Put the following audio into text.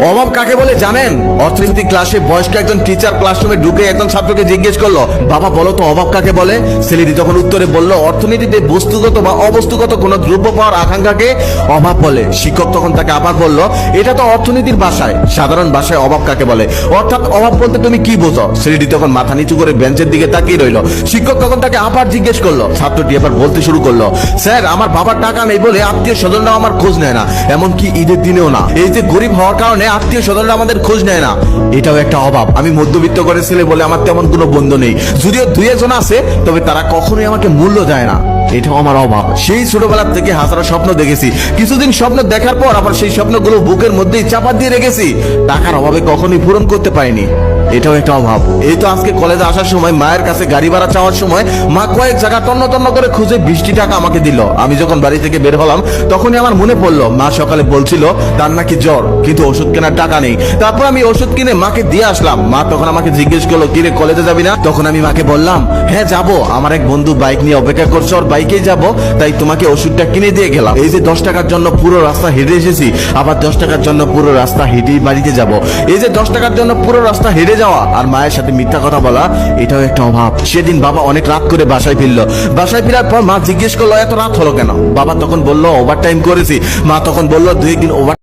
অভাব কাকে বলে জানেন? অর্থনীতি ক্লাসে বয়স্ক একজন টিচার ক্লাসরুমে ঢুকে একজন ছাত্রকে জিজ্ঞেস করলো, বাবা বলো তো অভাব কাকে বলে? ছেলেটি তখন উত্তরে বলল, অর্থনীতিতে বস্তুগত বা অবস্তুগত কোনো দ্রব্য পাওয়ার আকাঙ্ক্ষাকে অভাব বলে। শিক্ষক তখন তাকে আবার বলল, এটা তো অর্থনীতির ভাষায়, সাধারণ ভাষায় অভাব কাকে বলে? অর্থাৎ অভাব বলতে তুমি কি বোঝো? ছেলেটি তখন মাথা নিচু করে বেঞ্চের দিকে তাকিয়ে রইল। শিক্ষক তখন তাকে আবার জিজ্ঞেস করলো। ছাত্রটি আবার বলতে শুরু করলো, স্যার আমার বাবার টাকা নেই বলে আত্মীয় স্বজনরা আমার খোঁজ নেয় না, এমনকি ঈদের দিনেও না। এই যে গরিব হওয়ার কারণে আত্মীয় স্বজনরা আমাদের খোঁজ নেয় না, এটাও একটা অভাব। আমি মধ্যবিত্ত করে ছেলে বলে আমার তেমন কোনো বন্ধু নেই, যদিও দুই একজন আছে, তবে তারা কখনোই আমাকে মূল্য দেয় না, এটাও আমার অভাব। সেই ছোটবেলা থেকে হাজারো স্বপ্ন দেখেছি, কিছুদিন স্বপ্ন দেখার পর আবার সেই স্বপ্নগুলো বুকের মধ্যেই চাপা দিয়ে রেখেছি, টাকার অভাবে কখনোই পূরণ করতে পারিনি, এটাও একটা অভাব। এই তো আজকে কলেজে আসার সময় মায়ের কাছে গাড়ি ভাড়া চাওয়ার সময় মা কয়েক জায়গা তন্ন তন্ন করে খুঁজে 20টি টাকা আমাকে দিল। আমি যখন বাড়ি থেকে বের হলাম তখনই আমার মনে পড়লো মা সকালে বলছিল তার নাকি জ্বর, কিন্তু ওষুধ কেনার টাকা নেই। তারপর আমি ওষুধ কিনে মাকে দিয়ে আসলাম। মা তখন আমাকে জিজ্ঞেস করলো, কিরে কলেজে যাবি না? তখন আমি মাকে বললাম, হ্যাঁ যাবো, আমার এক বন্ধু বাইক নিয়ে অপেক্ষা করছে, ওর বাইকেই যাবো, তাই তোমাকে ওষুধটা কিনে দিয়ে গেলাম। এই যে 10 টাকার জন্য পুরো রাস্তা হেঁটে এসেছি, আবার 10 টাকার জন্য পুরো রাস্তা হেঁটেই বাড়িতে যাব। এই যে 10 টাকার জন্য পুরো রাস্তা হেঁটে যাওয়া আর মায়ের সাথে মিথ্যা কথা বলা, এটাও একটা অভাব। সেদিন বাবা অনেক রাত করে বাসায় ফিরলো। বাসায় ফেরার পর মা জিজ্ঞেস করলো, এত রাত হলো কেন? বাবা তখন বললো, ওভার টাইম করেছি। মা তখন বললো, 2 দিন ওভার